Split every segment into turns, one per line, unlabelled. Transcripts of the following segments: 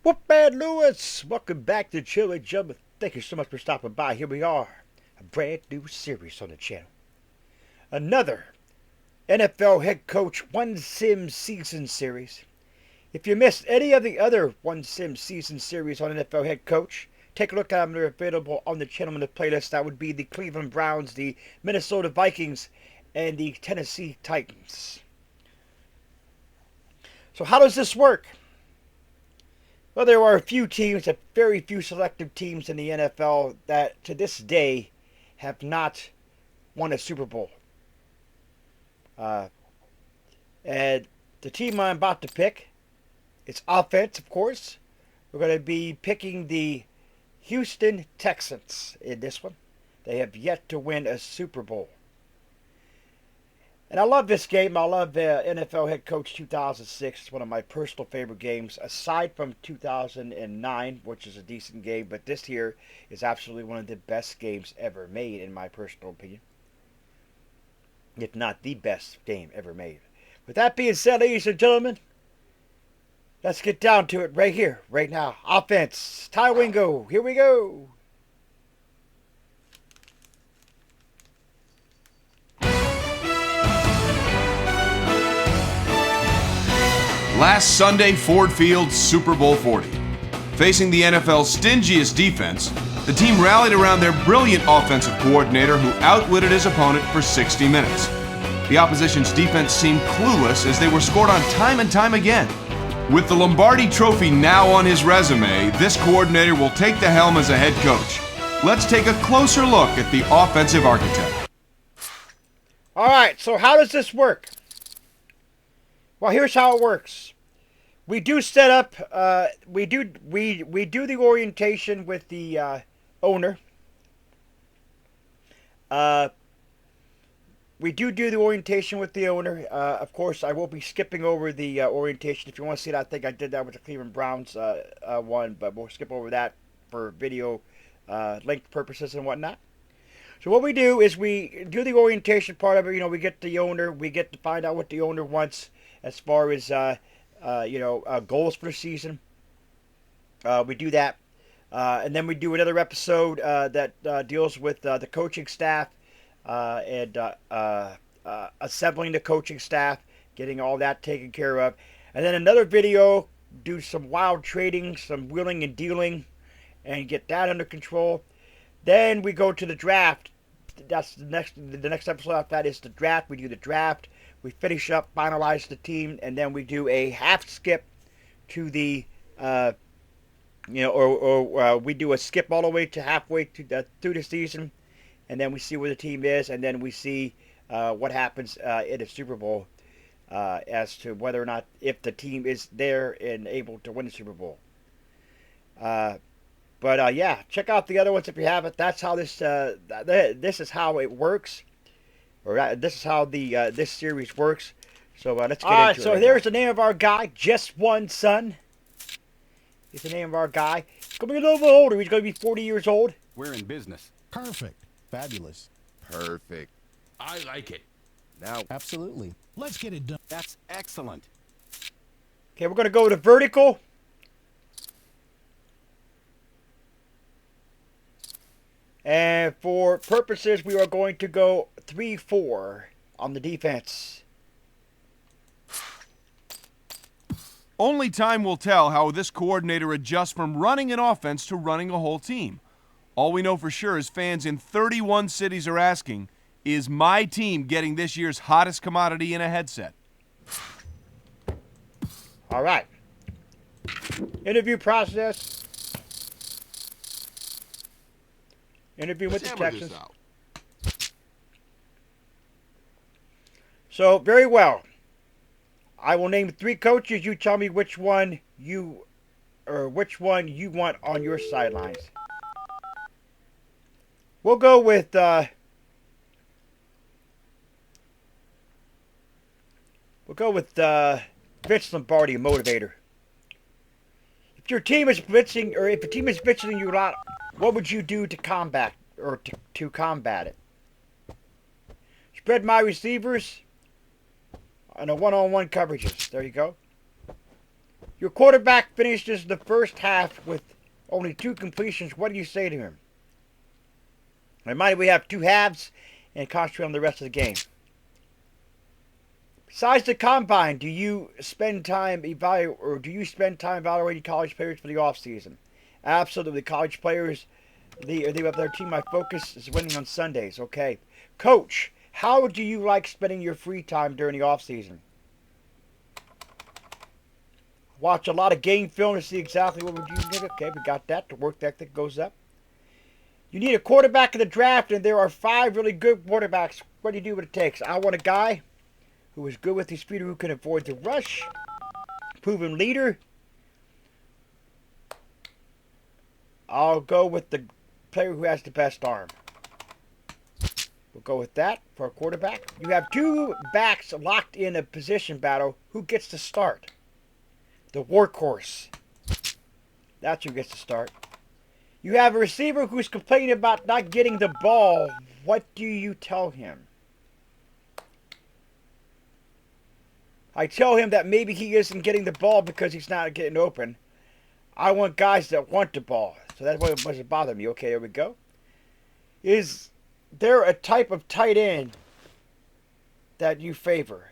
Whoop Bad Lewis! Welcome back to Chill and Jump. Thank you so much for stopping by. Here we are, a brand new series on the channel. Another NFL head coach one sim season series. If you missed any of the other one sim season series on NFL head coach, take a look at them. They're available on the channel in the playlist. That would be the Cleveland Browns, the Minnesota Vikings, and the Tennessee Titans. So how does this work? Well, there are a few teams, very few selective teams in the NFL that to this day have not won a Super Bowl. And the team I'm about to pick, it's offense, of course. We're going to be picking the Houston Texans in this one. They have yet to win a Super Bowl. And I love this game. I love NFL Head Coach 2006. It's one of my personal favorite games, aside from 2009, which is a decent game. But this here is absolutely one of the best games ever made, in my personal opinion. If not the best game ever made. With that being said, ladies and gentlemen, let's get down to it right here, right now. Offense, Ty Wingo. Here we go.
Last Sunday, Ford Field, Super Bowl 40. Facing the NFL's stingiest defense, the team rallied around their brilliant offensive coordinator who outwitted his opponent for 60 minutes. The opposition's defense seemed clueless as they were scored on time and time again. With the Lombardi Trophy now on his resume, this coordinator will take the helm as a head coach. Let's take a closer look at the offensive architect.
All right, so how does this work? Well, here's how it works. We do set up. We do the orientation with the owner. We do the orientation with the owner. Of course, I will be skipping over the orientation. If you want to see it, I think I did that with the Cleveland Browns one, but we'll skip over that for video length purposes and whatnot. So what we do is we do the orientation part of it. You know, we get the owner. We get to find out what the owner wants as far as goals for the season. We do that, and then we do another episode that deals with the coaching staff and assembling the coaching staff, getting all that taken care of, and then another video, do some wild trading, some wheeling and dealing, and get that under control. Then we go to the draft. That's the next episode after that is the draft. We do the draft. We finish up, finalize the team, and then we do a half skip to the, we do a skip all the way to halfway through the season, and then we see where the team is, and then we see what happens in the Super Bowl as to whether or not if the team is there and able to win the Super Bowl. But yeah, check out the other ones if you haven't. That's how this is how it works. Or this is how the this series works. So let's get into it. All right, so there's the name of our guy, Just One Son. Is the name of our guy. He's going to be a little bit older. He's going to be 40 years old.
We're in business.
Perfect. Fabulous.
Perfect.
I like it.
Now,
Absolutely. Let's get it done.
That's excellent.
Okay, we're going to go to vertical. And for purposes, we are going to go 3-4 on the defense.
Only time will tell how this coordinator adjusts from running an offense to running a whole team. All we know for sure is fans in 31 cities are asking, is my team getting this year's hottest commodity in a headset?
All right. Interview process. Interview with the Texans. So, very well. I will name 3 coaches. You tell me which one you want on your sidelines. We'll go with Vince Lombardi, motivator. If your team is blitzing, or if a team is blitzing you a lot, what would you do to combat it? Spread my receivers on a one-on-one coverages. There you go. Your quarterback finishes the first half with only 2 completions. What do you say to him? Remind you, we have 2 halves and concentrate on the rest of the game. Besides the combine, do you spend time evaluating college players for the offseason? Absolutely. College players, they have their team. My focus is winning on Sundays. Okay. Coach, how do you like spending your free time during the offseason? Watch a lot of game film to see exactly what would you need. Okay, we got that. The work ethic goes up. You need a quarterback in the draft, and there are 5 really good quarterbacks. What do you do what it takes? I want a guy who is good with his feet, who can avoid the rush. Proven leader. I'll go with the player who has the best arm. We'll go with that for a quarterback. You have 2 backs locked in a position battle. Who gets to start? The workhorse. That's who gets to start. You have a receiver who's complaining about not getting the ball. What do you tell him? I tell him that maybe he isn't getting the ball because he's not getting open. I want guys that want the ball. So that's what doesn't bother me. Okay, here we go. Is there a type of tight end that you favor?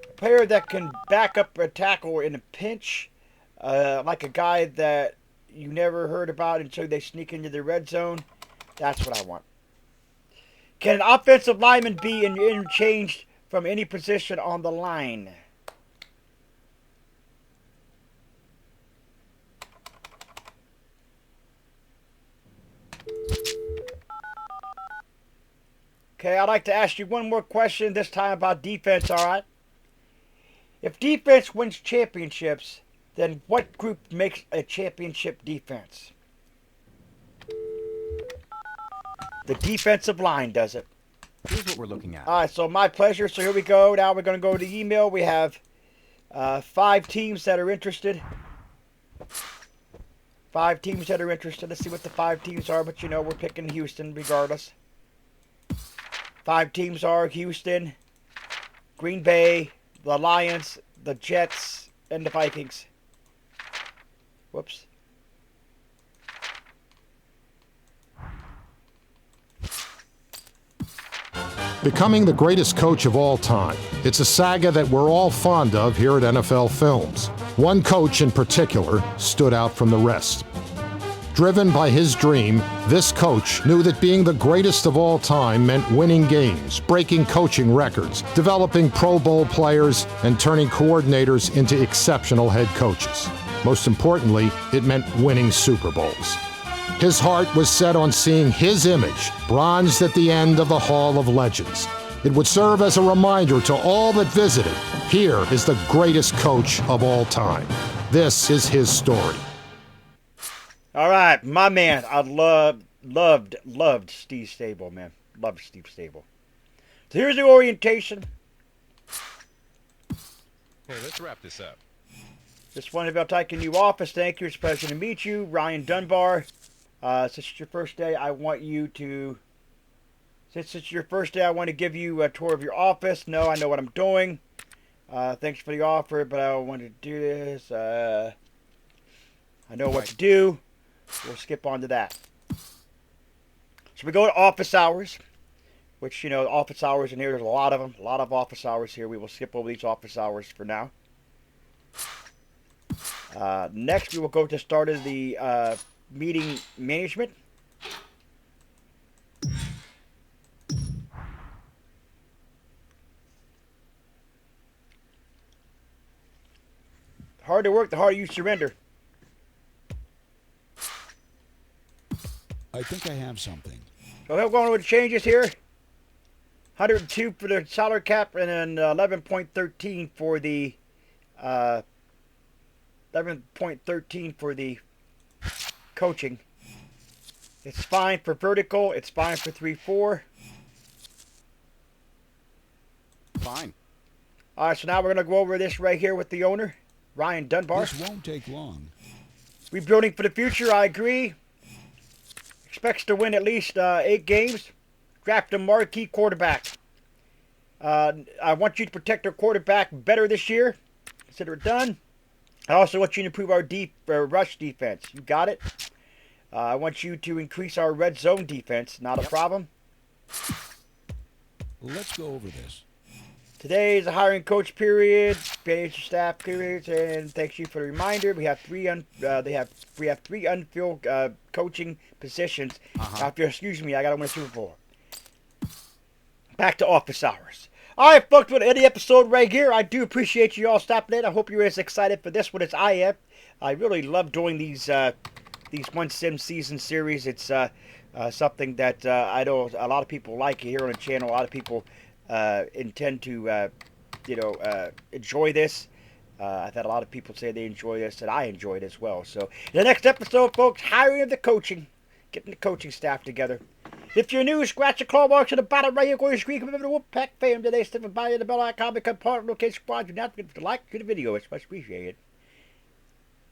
A player that can back up a tackle in a pinch, like a guy that you never heard about until they sneak into the red zone. That's what I want. Can an offensive lineman be interchanged from any position on the line? Okay, I'd like to ask you one more question, this time about defense, all right? If defense wins championships, then what group makes a championship defense? The defensive line does it.
Here's what we're looking at.
All right, so my pleasure. So here we go. Now we're going to go to the email. We have 5 teams that are interested. 5 teams that are interested. Let's see what the 5 teams are, but you know we're picking Houston regardless. 5 teams are Houston, Green Bay, the Lions, the Jets, and the Vikings. Whoops.
Becoming the greatest coach of all time. It's a saga that we're all fond of here at NFL Films. One coach in particular stood out from the rest. Driven by his dream, this coach knew that being the greatest of all time meant winning games, breaking coaching records, developing Pro Bowl players, and turning coordinators into exceptional head coaches. Most importantly, it meant winning Super Bowls. His heart was set on seeing his image bronzed at the end of the Hall of Legends. It would serve as a reminder to all that visited, here is the greatest coach of all time. This is his story.
All right, my man. I loved Steve Stable, man. Loved Steve Stable. So here's the orientation.
Hey, let's wrap this up.
Just wanted to take a new office. Thank you. It's a pleasure to meet you. Ryan Dunbar. Since it's your first day, I want to give you a tour of your office. No, I know what I'm doing. Thanks for the offer, but I wanted to do this. I know what to do. We'll skip on to that. So we go to office hours, which, you know, office hours in here, there's a lot of them. A lot of office hours here. We will skip over these office hours for now. Next, we will go to start of the meeting management. The harder you work, the harder you surrender.
I think I have something.
So we're going over the changes here. 102 for the salary cap, and then 11.13 for the 11.13 for the coaching. It's fine for vertical. It's fine for 3-4.
Fine.
All right, so now we're going to go over this right here with the owner, Ryan Dunbar.
This won't take long.
Rebuilding for the future, I agree. Expects to win at least 8 games. Draft a marquee quarterback. I want you to protect our quarterback better this year. Consider it done. I also want you to improve our rush defense. You got it. I want you to increase our red zone defense. Not a problem.
Let's go over this.
Today is a hiring coach period, manage staff period, and thanks you for the reminder. We have three unfilled coaching positions. Excuse me, I got to win a Super Bowl. Back to office hours. All right, folks, with any episode right here, I do appreciate you all stopping in. I hope you're as excited for this one as I am. I really love doing these one sim season series. It's something that I know a lot of people like here on the channel. A lot of people intend to, enjoy this. I've had a lot of people say they enjoy this, and I enjoy it as well. So, in the next episode, folks, hiring of the coaching, getting the coaching staff together. If you're new, scratch the claw marks at the bottom right here. Go to your screen. Remember the Wolfpack fam today. Step by the bell icon. Become part of the location squad. Do not forget to like the video. It's much appreciated.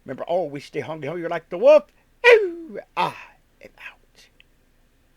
Remember, always stay hungry like the wolf. Ooh, ah.